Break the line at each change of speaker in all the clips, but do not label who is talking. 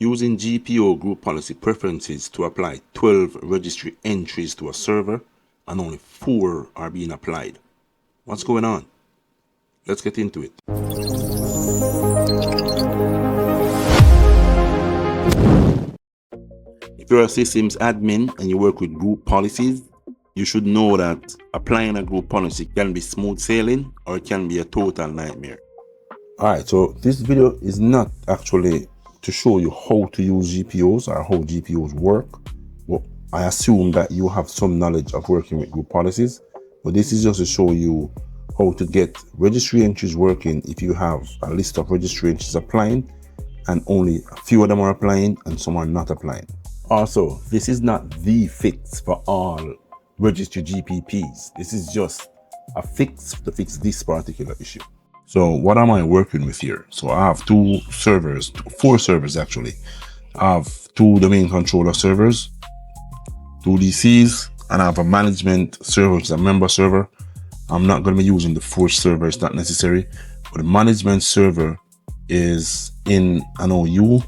Using GPO Group Policy Preferences to apply 12 registry entries to a server, and only 4 are being applied. What's going on? Let's get into it. If you're a systems admin and you work with group policies, you should know that applying a group policy can be smooth sailing or it can be a total nightmare. Alright, so this video is not actually to show you how to use GPOs or how GPOs work. Well, I assume that you have some knowledge of working with group policies, but this is just to show you how to get registry entries working if you have a list of registry entries applying and only a few of them are applying and some are not applying. Also, this is not the fix for all registry GPPs. This is just a fix to fix this particular issue. So what am I working with here? So I have 4 servers actually. I have 2 domain controller servers, 2 DCs, and I have a management server, which is a member server. I'm not going to be using the 4th server, it's not necessary. But the management server is in an OU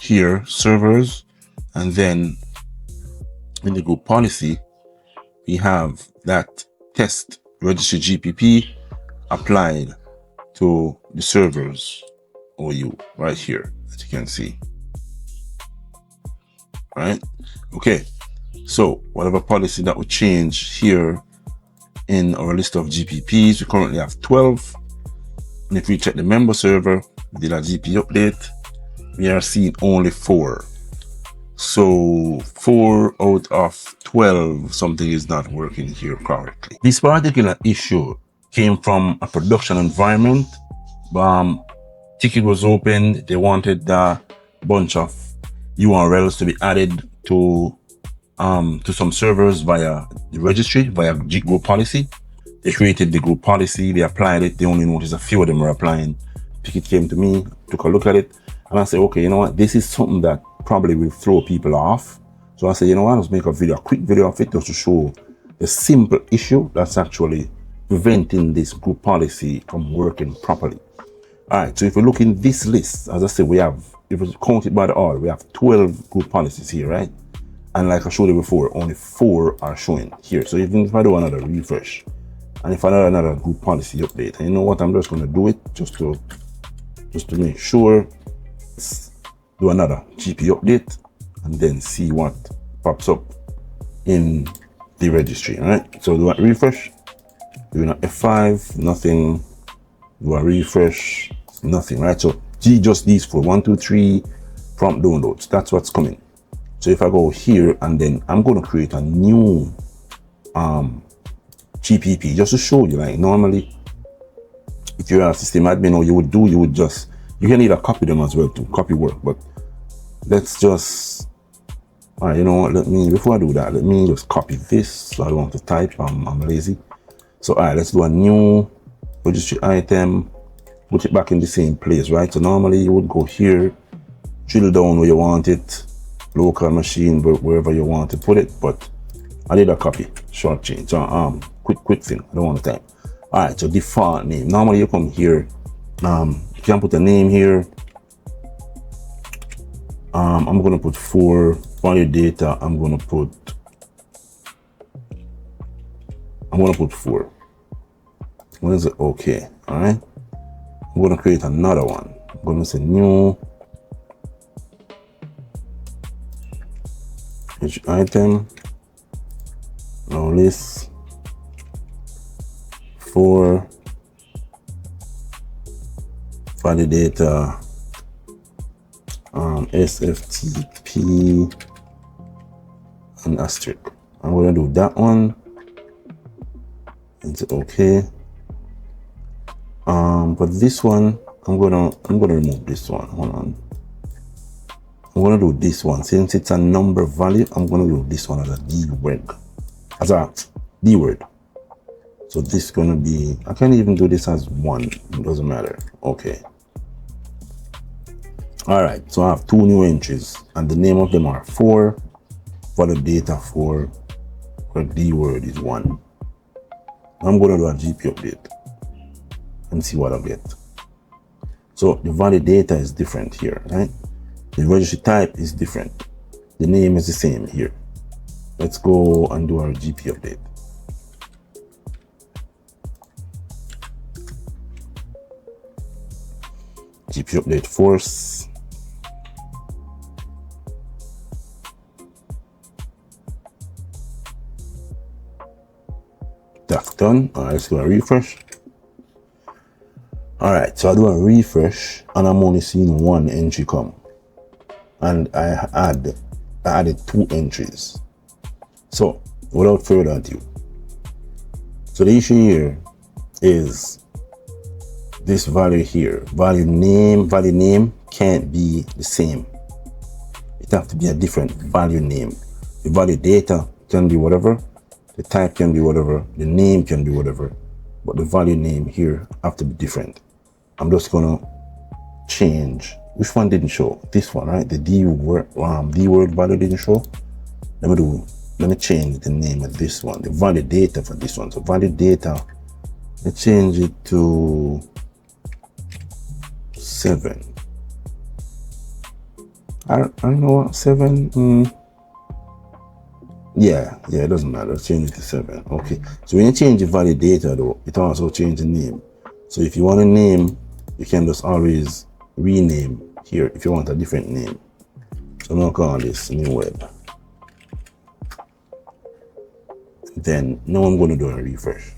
here, servers, and then in the group policy, we have that test registry GPP applied to the servers OU right here, as you can see. Right? Okay. So whatever policy that would change here in our list of GPPs, we currently have 12. And if we check the member server, we did a GP update, we are seeing only 4. So 4 out of 12, something is not working here correctly. This particular issue came from a production environment. Ticket was opened. They wanted a bunch of URLs to be added to some servers via the registry, via group policy. They created the group policy, they applied it. They only noticed a few of them were applying. Ticket came to me, took a look at it, and I said, okay, you know what? This is something that probably will throw people off. So I said, you know what? Let's make a quick video of it just to show the simple issue that's actually preventing this group policy from working properly. All right, so if you look in this list, as I said, we have, if you count it by the order, we have 12 group policies here, right? And like I showed you before, only 4 are showing here. So even if I do another refresh, and if I do another group policy update, and you know what, I'm just going to do it just to make sure. Let's do another GP update and then see what pops up in the registry, right? So do a refresh, do an F5, nothing, do a refresh, nothing, right? So just these 4, 1, 2, 3 prompt downloads, that's what's coming. So if I go here and then I'm going to create a new GPP just to show you, like normally if you're a system admin, you can either copy them as well to copy work, but let's just, all right, you know what, before I do that, let me just copy this. So I don't want to type, I'm lazy. So all right, let's do a new registry item, put it back in the same place, right? So normally you would go here, drill down where you want it, local machine, wherever you want to put it, but I did a copy, short change, so quick thing, I don't want to type. All right, so default name, normally you come here, you can put a name here. I'm going to put 4 valid data. I'm going to put 4. When is it? Okay. All right. I'm going to create another one. I'm going to say new item. Now list 4 validator SFTP and asterisk. I'm going to do that one. It's okay. But this one, I'm gonna remove this one. Hold on. I'm gonna do this one. Since it's a number value, I'm gonna do this one as a D word. As a D word. So this is gonna be, I can even do this as 1. It doesn't matter. Okay. All right, so I have 2 new entries and the name of them are 4 for the data 4, where D word is 1. I'm going to do a GP update and see what I get. So the valid data is different here, right? The registry type is different. The name is the same here. Let's go and do our GP update. GP update force. That's done. All right, let's do a refresh. All right, so I do a refresh and I'm only seeing one entry come. And I added 2 entries. So without further ado, so the issue here is this value here. Value name can't be the same. It have to be a different value name. The value data can be whatever, the type can be whatever, the name can be whatever, but the value name here have to be different. I'm just gonna change. Which one didn't show? This one, right? The D word value didn't show. Let me change the name of this one, the value data for this one. So value data, let's change it to 7. I don't know what 7. Yeah, it doesn't matter. Let's change it to 7. Okay. So when you change the value data though, it also change the name. So if you want a name, you can just always rename here if you want a different name. So I'm gonna call this new web. Then now I'm gonna do a refresh.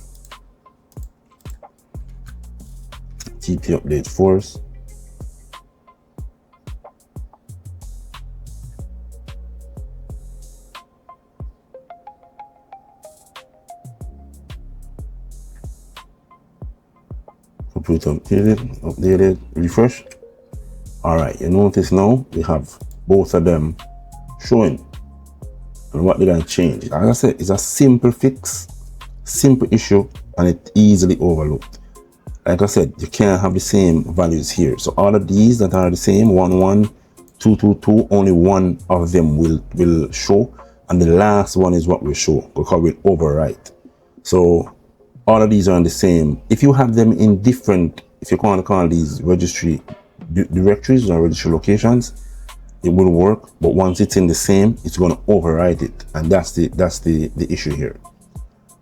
GP update force. Updated, refresh. All right, you notice now we have both of them showing. And what did I change? Like I said, it's a simple fix, simple issue, and it's easily overlooked. Like I said, you can't have the same values here. So all of these that are the same, 1 1, 2 2 2, only one of them will show, and the last one is what will show because we'll overwrite. So all of these are the same. If you have them in different, if you want to call these registry directories or registry locations, it will work. But once it's in the same, it's going to overwrite it, and that's the issue here.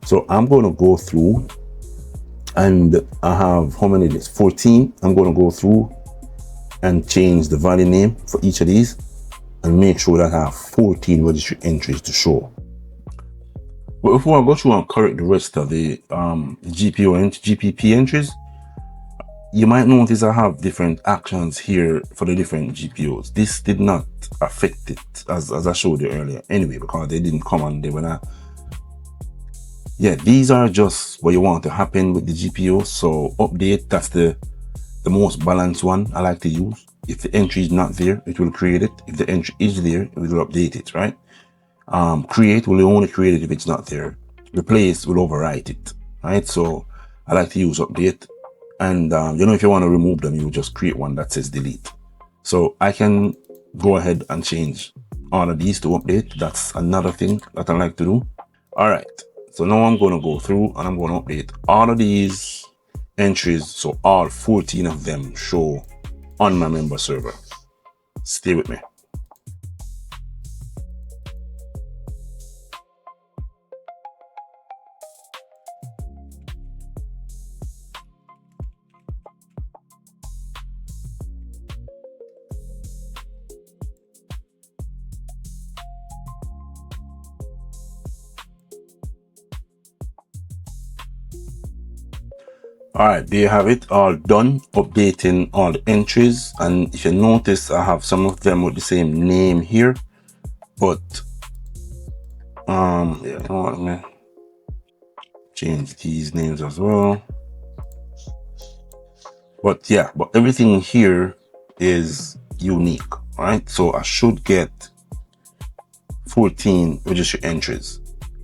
So I'm going to go through, and I have how many days? 14. I'm going to go through and change the value name for each of these and make sure that I have 14 registry entries to show. But before I go through and correct the rest of the GPO and GPP entries, you might notice I have different actions here for the different GPOs. This did not affect it as I showed you earlier anyway, because they didn't come on there when yeah, these are just what you want to happen with the GPO. So update, that's the most balanced one I like to use. If the entry is not there, it will create it. If the entry is there, it will update it, right? Create will only create it if it's not there. Replace will overwrite it, right? So I like to use update. And if you want to remove them, you just create one that says delete. So I can go ahead and change all of these to update. That's another thing that I like to do. All right. So now I'm going to go through and I'm going to update all of these entries. So all 14 of them show on my member server. Stay with me. All right, there you have it, all done, updating all the entries. And if you notice, I have some of them with the same name here, but yeah, you know what, man, change these names as well. But yeah, but everything here is unique, all right? So I should get 14 registry entries.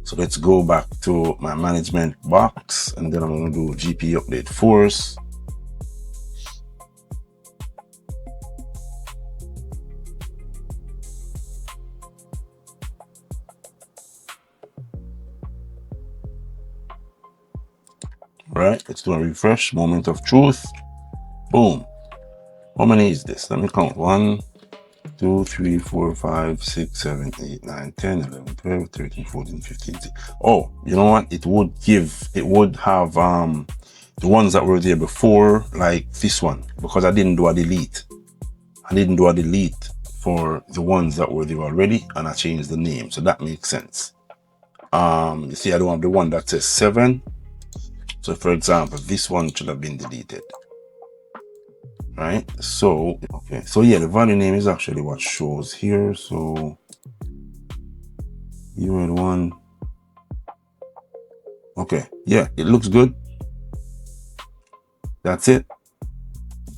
So let's go back to my management box, and then I'm going to do GP update force. Right, let's do a refresh, moment of truth. Boom. How many is this? Let me count. 1, 2, 3, 4, 5, 6, 7, 8, 9, 10, 11, 12, 13, 14, 15. Oh, you know what? It would have the ones that were there before, like this one, because I didn't do a delete. I didn't do a delete for the ones that were there already, and I changed the name, so that makes sense. You see, I don't have the one that says 7. So for example, this one should have been deleted. Right? So, okay. So yeah, the value name is actually what shows here. So you had one. Okay. Yeah, it looks good. That's it.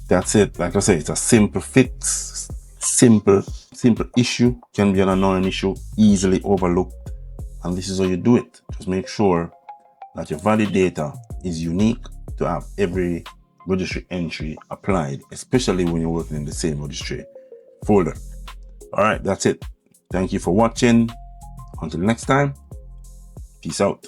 That's it. Like I say, it's a simple fix, simple issue, can be an annoying issue, easily overlooked. And this is how you do it. Just make sure that your valid data is unique to have every registry entry applied, especially when you're working in the same registry folder. All right, that's it. Thank you for watching. Until next time, peace out.